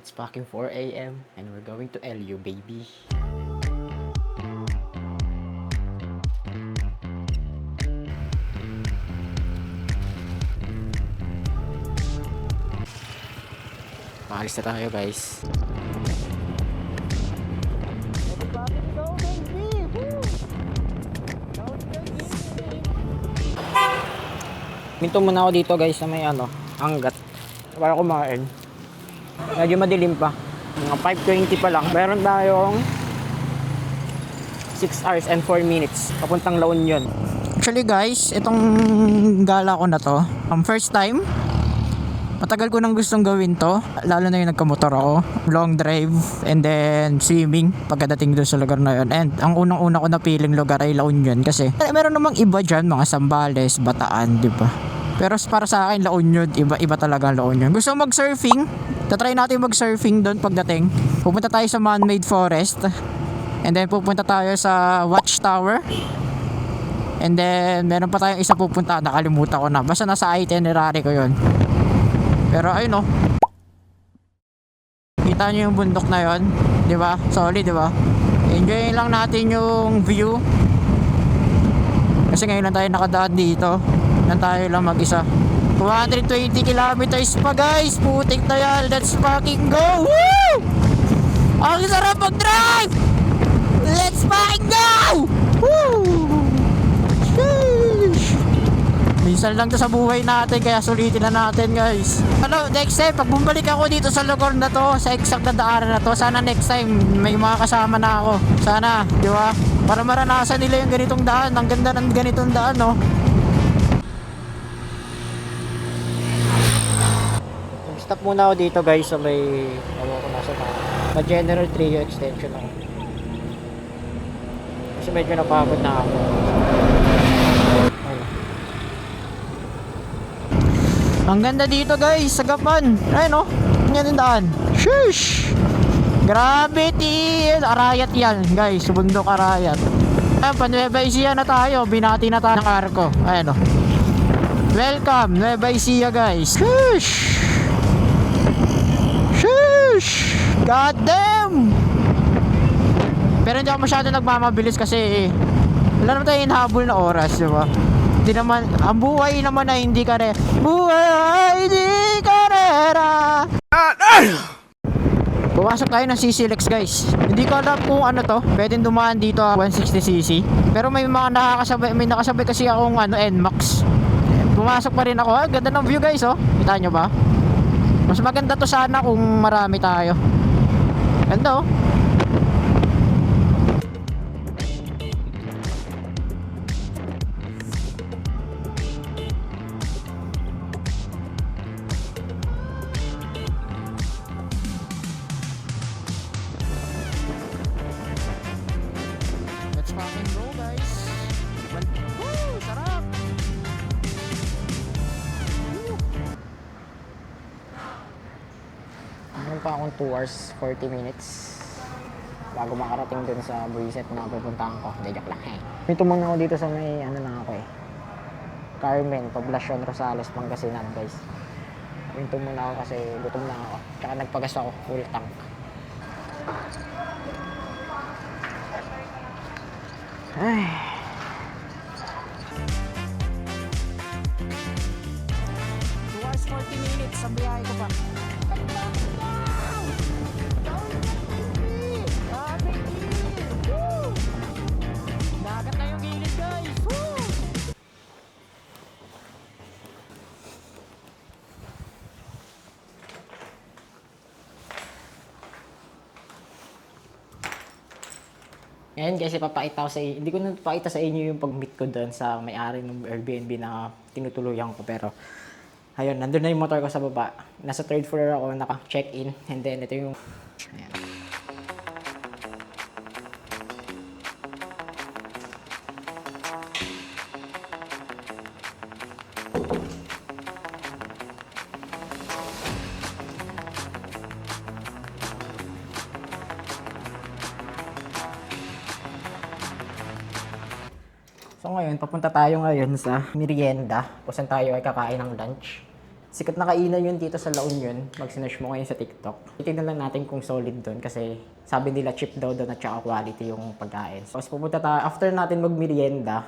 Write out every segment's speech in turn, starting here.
It's fucking 4 a.m. and we're going to LU, baby. Maalis na tayo, guys. Minto muna ako dito, guys, na may anggat para kumain. Medyo madilim pa, mga 5:20 pa lang. Meron tayong 6 hours and 4 minutes papuntang La Union. Actually, guys, itong gala ko na to, first time. Matagal ko nang gustong gawin to, lalo na yung nagkamotor ako, long drive and then swimming pagkadating doon sa lugar na yun. And ang unang-una ko na piling lugar ay La Union kasi meron namang iba dyan, mga Zambales, Bataan, di ba? Pero para sa akin, La Union, iba talaga ang La Union. Gusto ko mag-surfing, tatry natin mag-surfing doon pagdating. Pupunta tayo sa man-made forest and then pupunta tayo sa watchtower. And then meron pa tayong isa pupunta, nakalimutan ko na, basta nasa itinerary ko yun. Pero ayun, kita nyo yung bundok na yon, di ba? Solid, di ba? Enjoy lang natin yung view. Kasi ngayon lang tayo nakadaan dito. Lang tayo lang mag-isa. 220 kilometers pa, guys. Putik na yan. Let's fucking go. Woo! Ang sarap mag-drive. Let's fucking go. Woo! Minsan lang to sa buhay natin, kaya sulitin na natin, guys. Next time, pag bumalik ako dito sa lugar na to, sa exact na daanan na to, sana next time may mga kasama na ako. Sana, di ba? Para maranasan nila yung ganitong daan. Ang ganda ng ganitong daan, no? Stop muna ako dito, guys, sa may sa General Trio extension ako. Kasi medyo napagod na ako. Ang ganda dito, guys, sa Gapan. Ayun, yan yung daan. Shush! Gravity! Arayat yan, guys. Bundok Arayat. Ayan, pa-Nueva Ecija na tayo. Binati na tayo ng Arco. Ayun, welcome, Nueva Ecija, guys. Shush! Shush! God damn! Pero hindi ako masyado nagmamabilis kasi wala naman tayo hinahabol na oras, diba? Hindi naman, ang buhay naman na hindi karera. Buhay hindi karera. Pumasok tayo ng CC-Lex, guys. Hindi ko alam kung ano to. Pwedeng dumaan dito 160cc. Pero may mga nakakasabay, may nakasabay kasi akong NMAX. Pumasok pa rin ako. Ganda ng view, guys, Kita nyo ba? Mas maganda to sana kung marami tayo. Ganda, Let's fucking go, guys. Woo! Sarap! Meron pa akong 2 hours 40 minutes bago makarating dun sa Buiset na pupuntahan ko. Hindi, joke lang, Minto muna ako dito sa may lang ako Carmen, Poblacion, Rosales, Pangasinan, guys. Minto muna ako kasi gutom na ako. Tsaka nagpagas ako, full tank. Ay. 2 hours 40 minutes sa biyahe ko pa. Dagat na yung gilid, guys. Woo! Ngayon, guys, ipapakita ko sa inyo. Hindi ko na ipapakita sa inyo yung pag-meet ko doon sa may-ari ng Airbnb na tinutuluyan ko. Pero, ayun, nandun na yung motor ko sa baba. Nasa 3rd floor ako, naka-check-in. And then, ito yung... Ayan. So ngayon, papunta tayo ngayon sa merienda kung saan tayo ay kakain ng lunch Sikat na kainan yun dito sa La Union. Mag-search mo ngayon sa TikTok. Titignan lang natin kung solid doon kasi sabi nila cheap daw doon at saka quality yung pagkain. Tapos pupunta tayo, after natin mag-merienda.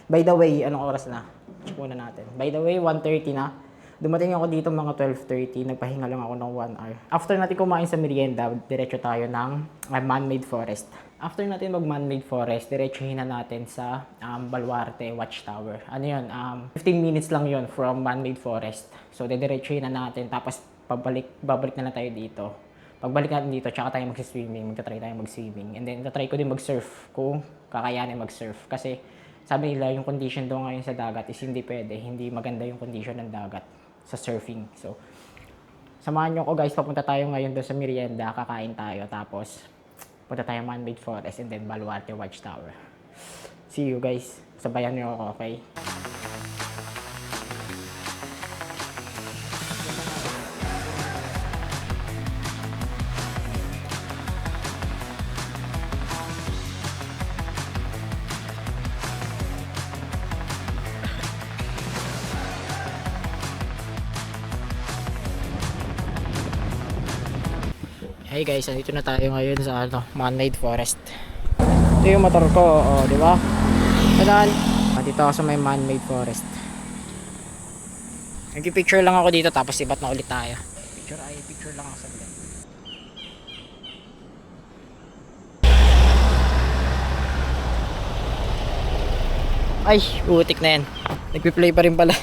By the way, anong oras na? Check muna natin. By the way, 1:30 na. Dumating ako dito mga 12:30. Nagpahinga lang ako ng 1 hour. After natin kumain sa merienda, diretso tayo ng man-made forest. After natin mag-man-made forest, diretsuhin na natin sa Baluarte Watchtower. Ano yun? 15 minutes lang yun from man-made forest. So, diretsuhin na natin. Tapos, babalik na tayo dito. Pagbalik natin dito, tsaka tayo mag-swimming. Magta-try tayo mag-swimming. And then, tatry ko din mag-surf kung kakayanin mag-surf. Kasi, sabi nila, yung condition doon ngayon sa dagat is hindi pwede. Hindi maganda yung condition ng dagat sa surfing. So, samahan nyo ko guys. Papunta tayo ngayon doon sa merienda. Kakain tayo. Tapos, punta tayo man-made forest and then Baluarte Watchtower. See you guys. Sabayan nyo ako, okay? Hey guys, andito na tayo ngayon sa man-made forest. Ito yung motor ko, di ba? Tadaan. Dito ako sa may man-made forest. Nag-picture lang ako dito tapos ibat na ulit tayo. Picture lang ako sa ulit. Ay, utik na yan. Nagpi-play pa rin pala.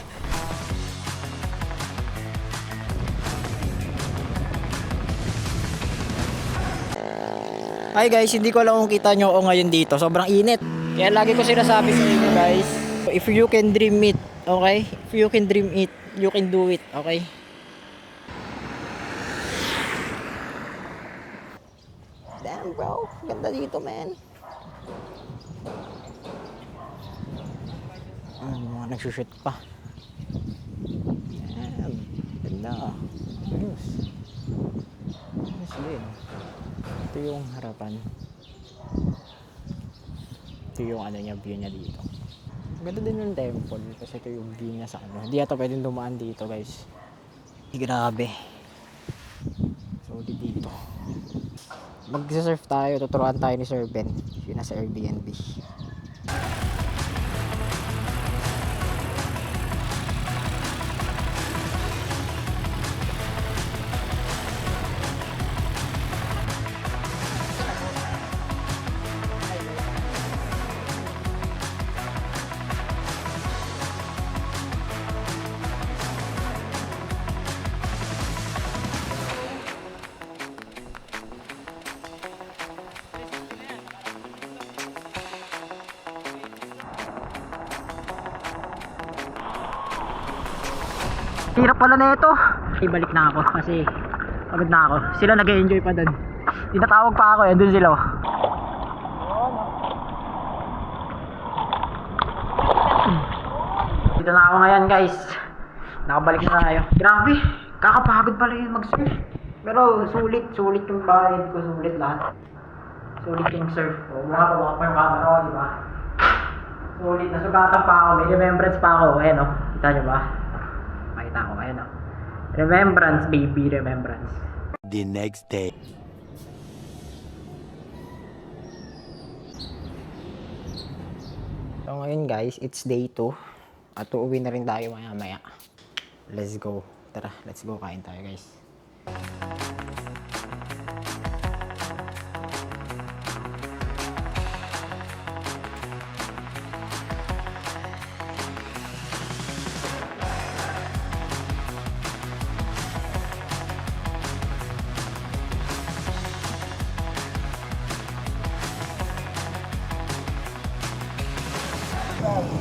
Hi guys, hindi ko alam kung kita nyo ako ngayon dito. Sobrang init. Kaya lagi ko sinasabi sa inyo guys, if you can dream it, okay? If you can dream it, you can do it, okay? Damn bro, ganda dito man. Mga nagsushoot pa. Damn, ganda. Ayos. Ayos din. Ito yung harapan. Ito yung view niya dito. Ganda din yung temple kasi ito yung view niya sa Hindi ata pwedeng dumaan dito guys. Grabe. So dito. Mag-surf tayo. Tuturuan tayo ni Sir Ben. Yun nasa Airbnb. Hirap pala na ito. Ibalik na ako kasi pagod na ako. Sila nag-enjoy pa doon. Tinatawag pa ako, doon sila. Dito na ako ngayon guys. Nakabalik na tayo. Grabe, kakapagod pala yung mag-surf. Pero sulit yung bayad ko, sulit lahat. Sulit yung surf ko. Mukha pa yung camera ko, di ba? Sulit, nasugatan pa ako. May remembrance pa ako. Ayan kita nyo ba? Makita ko, ayan remembrance baby, remembrance. The next day. So ngayon guys, it's day 2. At uuwi na rin tayo maya. Let's go. Tara, let's go, kain tayo guys.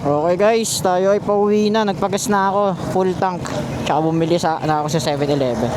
Okay guys, tayo ay pauwi na. Nagpagas na ako, full tank. Tsaka bumili na ako sa 7-Eleven.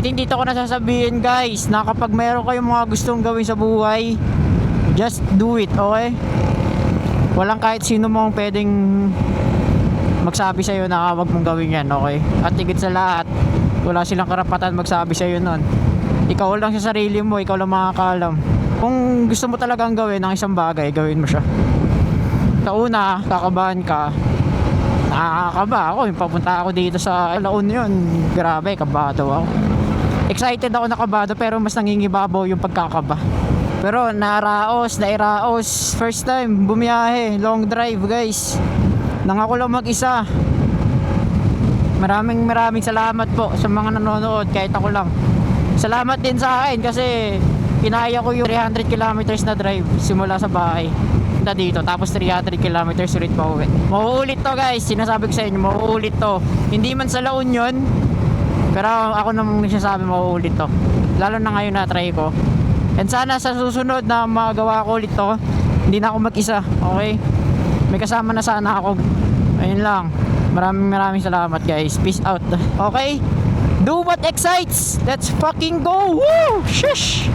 I think dito ko nasasabihin guys, na kapag meron kayong mga gustong gawin sa buhay, just do it, okay? Walang kahit sino mong pwedeng magsabi sa'yo na wag mong gawin yan, okay? At higit sa lahat, wala silang karapatan magsabi sa'yo nun. Ikaw lang sa sarili mo, ikaw lang makakaalam. Kung gusto mo talagang gawin ang isang bagay, gawin mo siya. Sa una, kakabahan ka. Nakakaba ako, yung papunta ako dito sa La Union, grabe, kabado ako. Excited ako na kabado, pero mas nangingibabaw yung pagkakaba. Pero nairaos, first time bumiyahe, long drive guys. Nang ako lang mag-isa. Maraming salamat po sa mga nanonood kahit ako lang. Salamat din sa akin kasi kinaya ko yung 300 kilometers na drive simula sa bahay punta dito, tapos 300 kilometers ulit pa uwi. Mauulit to guys, sinasabi ko sa inyo, mauulit to. Hindi man sa La Union, pero ako namang nagsasabi mauulit to. Lalo na ngayon na try ko. And sana sa susunod na magawa ko ulit to, hindi na ako mag-isa, okay? May kasama na sana ako. Ayun lang. Maraming salamat guys. Peace out. Okay? Do what excites. Let's fucking go. Woo! Shush!